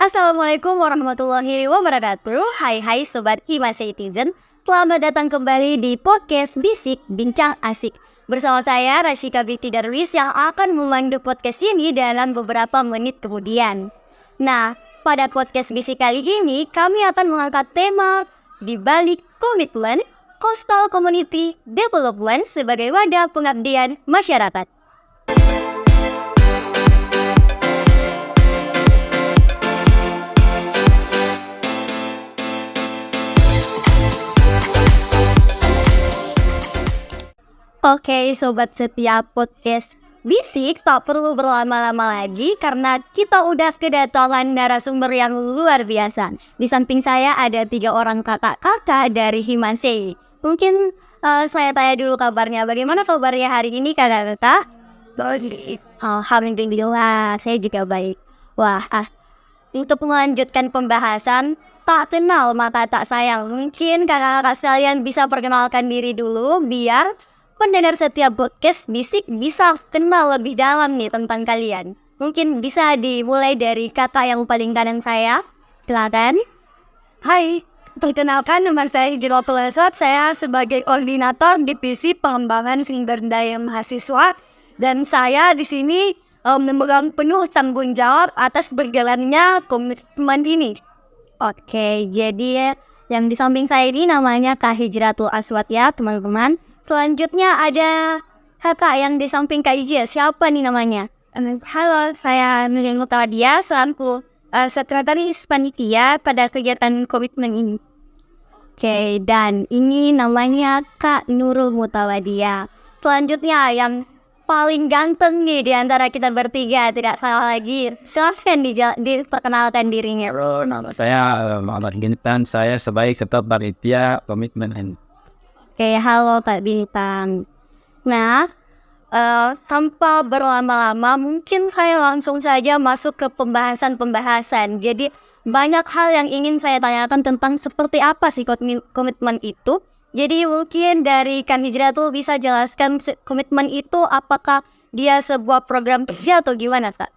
Assalamualaikum warahmatullahi wabarakatuh. Hai Sobat Hima Citizen. Selamat datang kembali di podcast Bisik Bincang Asik. Bersama saya Rasyika Binti Darwis yang akan memandu podcast ini dalam beberapa menit kemudian. Nah, pada podcast Bisik kali ini kami akan mengangkat tema di balik komitmen Coastal Community Development sebagai wadah pengabdian masyarakat. Oke, sobat setiap podcast Bisik, tak perlu berlama-lama lagi karena kita udah kedatangan narasumber yang luar biasa. Di samping saya ada 3 orang kakak-kakak dari Himansei. Mungkin saya tanya dulu kabarnya. Bagaimana kabarnya hari ini kakak-kakak? Baik. Alhamdulillah, saya juga baik. Wah, untuk melanjutkan pembahasan, tak kenal maka tak sayang. Mungkin kakak-kakak sekalian bisa perkenalkan diri dulu biar pendengar setiap podcast Bisik bisa kenal lebih dalam nih tentang kalian. Mungkin bisa dimulai dari kakak yang paling kanan saya. Silakan. Hai, perkenalkan nama saya Hijratul Aswad. Saya sebagai koordinator divisi pengembangan sumber daya mahasiswa dan saya di sini memegang penuh tanggung jawab atas berjalannya komitmen ini. Oke, jadi yang di samping saya ini namanya Kak Hijratul Aswad ya teman-teman. Selanjutnya ada kakak yang di samping Kak Ijaz. Siapa nih namanya? Halo, saya Nurul Mutawadia selaku sekretaris panitia pada kegiatan komitmen ini. Oke, dan ini namanya Kak Nurul Mutawadia. Selanjutnya yang paling ganteng nih di antara kita bertiga, tidak salah lagi. Silahkan diperkenalkan dirinya. Halo, nama saya Muhammad Gintan. Saya sebagai ketua panitia komitmen ini. Oke, halo Kak Bintang. Nah, tanpa berlama-lama, mungkin saya langsung saja masuk ke pembahasan. Jadi, banyak hal yang ingin saya tanyakan tentang seperti apa sih komitmen itu. Jadi, mungkin dari Kak Hijratul bisa jelaskan komitmen itu apakah dia sebuah program kerja atau gimana, Kak?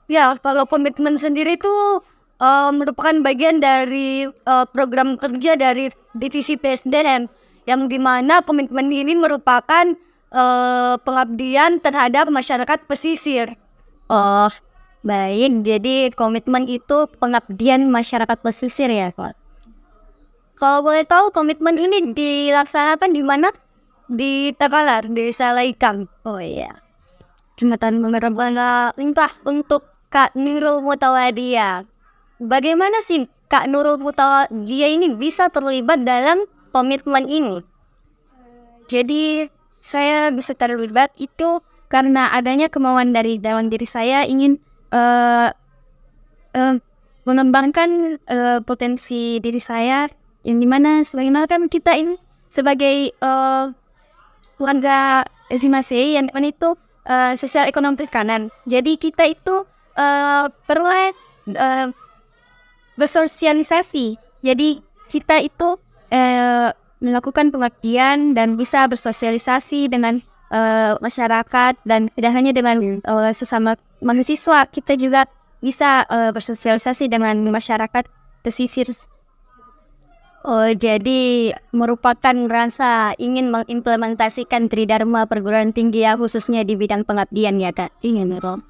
Ya, kalau komitmen sendiri itu merupakan bagian dari program kerja dari divisi PSDM. Yang dimana komitmen ini merupakan pengabdian terhadap masyarakat pesisir. Oh, baik. Jadi komitmen itu pengabdian masyarakat pesisir ya, Kak? Kalau boleh tahu komitmen ini dilaksanakan di mana? Di Takalar, Desa Laikang. Oh iya. Jembatan Pengerebana. Entah untuk Kak Nurul Mutawadia. Bagaimana sih Kak Nurul Mutawadia ini bisa terlibat dalam komitmen ini? Jadi saya bisa terlibat itu karena adanya kemauan dari dalam diri saya ingin mengembangkan potensi diri saya yang dimana sebagaimana kan kita ini sebagai warga Himansei yang dimana itu sosial ekonomi perikanan. Jadi kita itu perlu bersosialisasi. Jadi kita itu melakukan pengabdian dan bisa bersosialisasi dengan masyarakat dan tidak hanya dengan sesama mahasiswa, kita juga bisa bersosialisasi dengan masyarakat pesisir. Oh, jadi merupakan rasa ingin mengimplementasikan Tridharma perguruan tinggi ya, khususnya di bidang pengabdian ya, Kak? Ingin, Rob.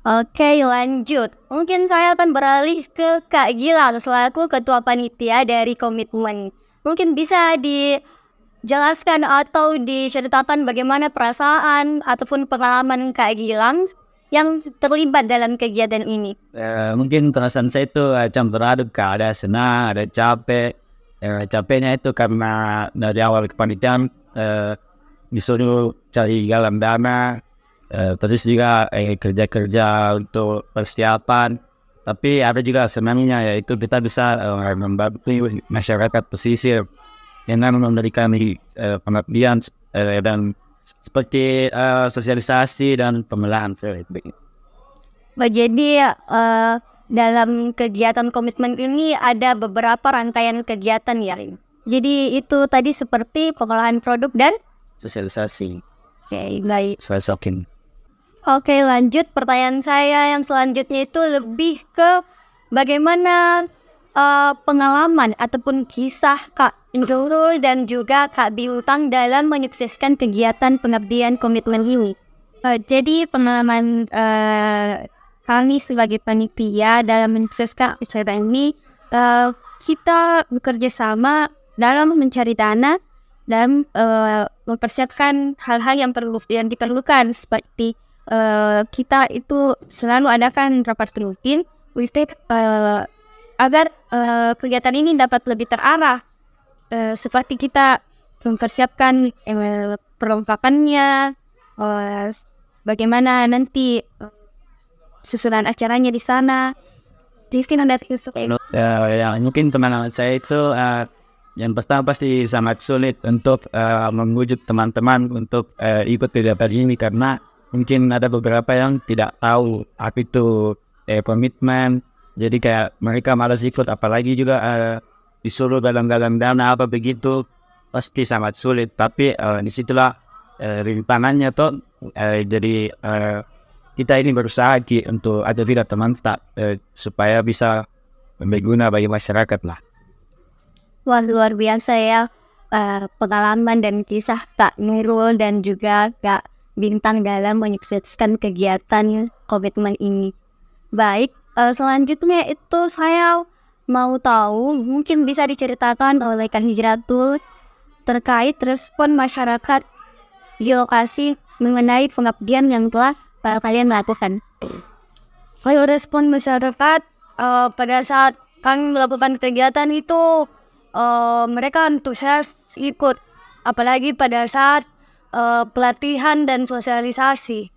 Oke, lanjut. Mungkin saya akan beralih ke Kak Gilang selaku ketua panitia dari komitmen. Mungkin bisa dijelaskan atau diceritakan bagaimana perasaan ataupun pengalaman Kak Gilang yang terlibat dalam kegiatan ini. Mungkin perasaan saya itu campur aduk, Kak. Ada senang, ada capek. Capeknya itu karena dari awal kepanitiaan disuruh cari galang dana. Terus juga kerja-kerja untuk persiapan, tapi ada juga senangnya, yaitu kita bisa membantu masyarakat pesisir dengan memberikan pengabdian dan seperti sosialisasi dan pemelahan. Jadi dalam kegiatan komitmen ini ada beberapa rangkaian kegiatan ya. Jadi itu tadi seperti pengolahan produk dan sosialisasi. Oke, baik. Sokin. Oke, lanjut pertanyaan saya yang selanjutnya itu lebih ke bagaimana pengalaman ataupun kisah Kak Nurul dan juga Kak Bintang dalam menyukseskan kegiatan pengabdian komitmen ini? Jadi pengalaman kami sebagai panitia dalam menyukseskan acara ini, kita bekerja sama dalam mencari dana dan mempersiapkan hal-hal yang diperlukan, seperti kita itu selalu adakan rapat rutin untuk agar kegiatan ini dapat lebih terarah, seperti kita mempersiapkan perlengkapannya, bagaimana nanti susunan acaranya di sana. Mungkin ada mungkin teman-teman saya itu yang pertama pasti sangat sulit untuk membujuk teman-teman untuk ikut kegiatan ini, karena mungkin ada beberapa yang tidak tahu apa itu komitmen. Jadi kayak mereka malas ikut, apalagi juga disuruh galang-galang dana apa begitu, pasti sangat sulit. Tapi disitulah rintangannya tuh. Jadi kita ini berusaha untuk ada tidak teman supaya bisa berguna bagi masyarakat lah. Wah, luar biasa ya pengalaman dan kisah Kak Nurul dan juga Kak Bintang dalam menyukseskan kegiatan komitmen ini. Baik, selanjutnya itu saya mau tahu, mungkin bisa diceritakan oleh Kak Hijratul terkait respon masyarakat di lokasi mengenai pengabdian yang telah kalian lakukan. Kalau respon masyarakat pada saat kami melakukan kegiatan itu, mereka antusias ikut, apalagi pada saat pelatihan dan sosialisasi.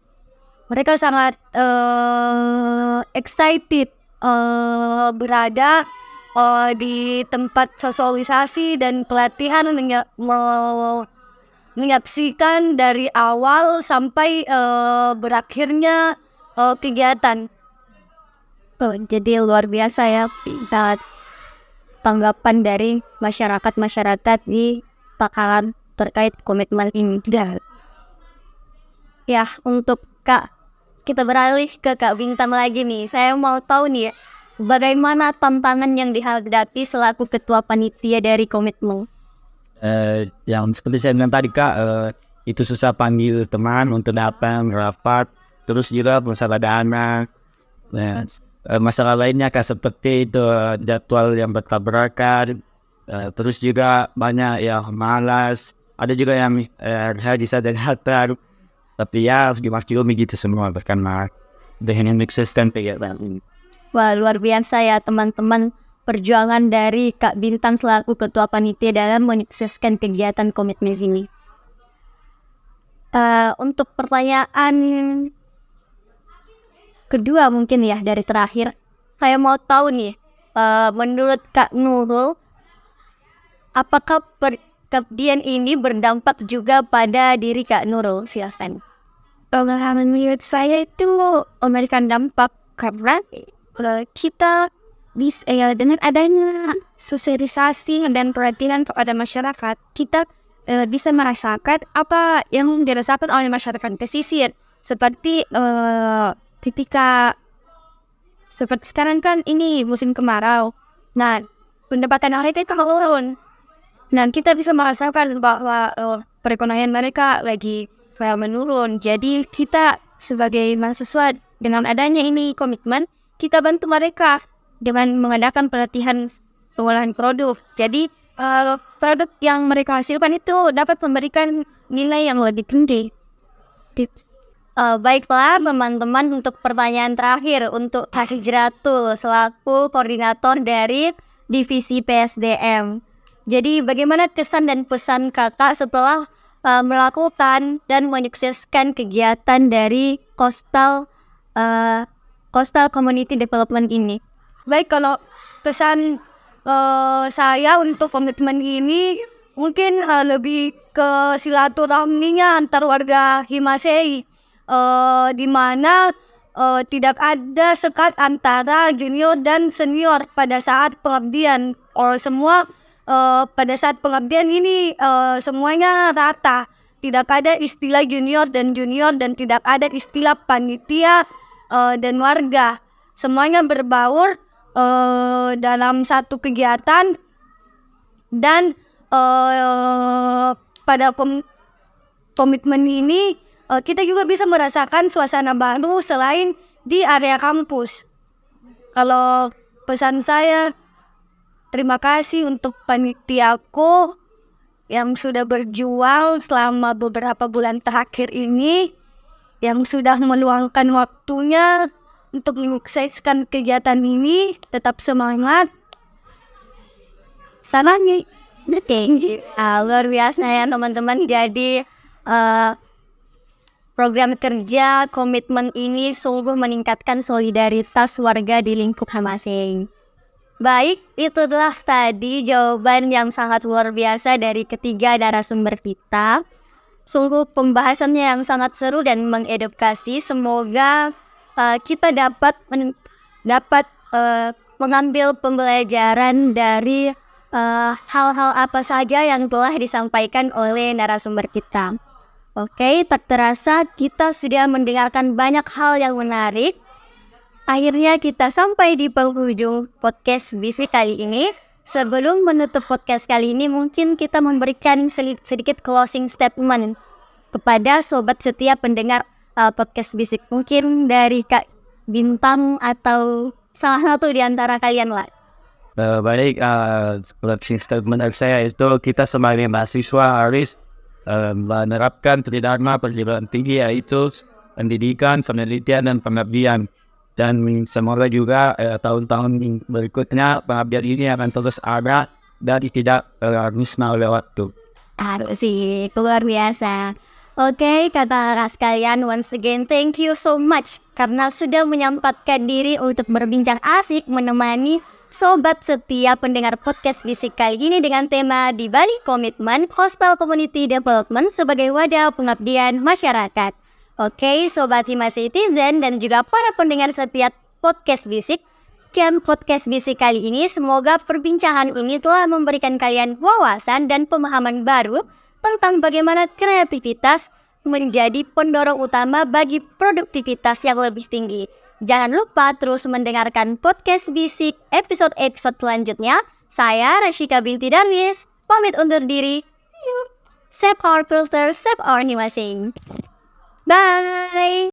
Mereka sangat excited berada di tempat sosialisasi dan pelatihan, menyaksikan dari awal sampai berakhirnya kegiatan. Jadi luar biasa ya tanggapan dari masyarakat di Takalar terkait komitmen ini. Ya, untuk Kak, kita beralih ke Kak Bintang lagi nih. Saya mau tahu nih, bagaimana tantangan yang dihadapi selaku ketua panitia dari komitmen? Yang seperti saya bilang tadi Kak, itu susah panggil teman untuk datang rapat, terus juga masalah dana. Masalah lainnya Kak, seperti itu jadwal yang bertabrakan, terus juga banyak yang malas, ada juga yang bisa datang, tapi ya harus dimaklumi gitu semua karena dengan menyukseskan kegiatan ini. Wah, luar biasa ya teman-teman, perjuangan dari Kak Bintang selaku ketua panitia dalam menyukseskan kegiatan komitmen ini. Untuk pertanyaan kedua mungkin ya dari terakhir, saya mau tahu nih, menurut Kak Nurul, apakah pengabdian ini berdampak juga pada diri Kak Nurul? Silakan. Menurut saya itu memberikan dampak, karena kita bisa dengan adanya sosialisasi dan perhatian kepada masyarakat, kita bisa merasakan apa yang dirasakan oleh masyarakat pesisir. Seperti ketika seperti sekarang kan ini musim kemarau, nah pendapatan mereka itu menurun. Nah, kita bisa merasakan bahwa perekonomian mereka lagi menurun. Jadi kita sebagai mahasiswa, dengan adanya ini komitmen, kita bantu mereka dengan mengadakan pelatihan pengolahan produk. Jadi produk yang mereka hasilkan itu dapat memberikan nilai yang lebih tinggi. Baiklah teman-teman, untuk pertanyaan terakhir untuk Kak Hijratul selaku koordinator dari divisi PSDM. Jadi bagaimana kesan dan pesan kakak setelah melakukan dan menyukseskan kegiatan dari Coastal Community Development ini? Baik, kalau kesan saya untuk komitmen ini mungkin lebih ke silaturahminya antar warga Himasei, di mana tidak ada sekat antara junior dan senior pada saat pengabdian. Semua pada saat pengabdian ini semuanya rata, tidak ada istilah junior dan tidak ada istilah panitia dan warga. Semuanya berbaur dalam satu kegiatan, dan pada komitmen ini kita juga bisa merasakan suasana baru selain di area kampus. Kalau pesan saya, terima kasih untuk panitiaku yang sudah berjuang selama beberapa bulan terakhir ini, yang sudah meluangkan waktunya untuk menyukseskan kegiatan ini. Tetap semangat. Salam nih. Luar biasa ya teman-teman. Jadi program kerja komitmen ini sungguh meningkatkan solidaritas warga di lingkup masing. Baik, itu adalah tadi jawaban yang sangat luar biasa dari ketiga narasumber kita. Sungguh pembahasannya yang sangat seru dan mengedukasi. Semoga kita dapat mengambil pembelajaran dari hal-hal apa saja yang telah disampaikan oleh narasumber kita. Oke, tak terasa kita sudah mendengarkan banyak hal yang menarik. Akhirnya kita sampai di penghujung podcast Bisik kali ini. Sebelum menutup podcast kali ini, mungkin kita memberikan sedikit closing statement kepada sobat setia pendengar podcast Bisik. Mungkin dari Kak Bintang atau salah satu di antara kalian lah. Baik, closing statement saya itu kita sebagai mahasiswa harus menerapkan tridharma perguruan tinggi, yaitu pendidikan, penelitian, dan pengabdian. Dan semoga juga tahun-tahun berikutnya pengabdian ini akan terus ada dan tidak musnah oleh waktu. Sih, luar biasa. Oke, kakak sekalian, once again thank you so much karena sudah menyempatkan diri untuk berbincang asik menemani sobat setia pendengar podcast Bisik kali ini dengan tema Di Balik Komitmen Hostel Community Development sebagai wadah pengabdian masyarakat. Oke, sobat Hima Citizen dan juga para pendengar setia podcast Bisik, sekian podcast Bisik kali ini. Semoga perbincangan ini telah memberikan kalian wawasan dan pemahaman baru tentang bagaimana kreativitas menjadi pendorong utama bagi produktivitas yang lebih tinggi. Jangan lupa terus mendengarkan podcast Bisik episode-episode selanjutnya. Saya Rashika binti Darwis, pamit undur diri. See you. Save our culture, save our Himasing. Bye!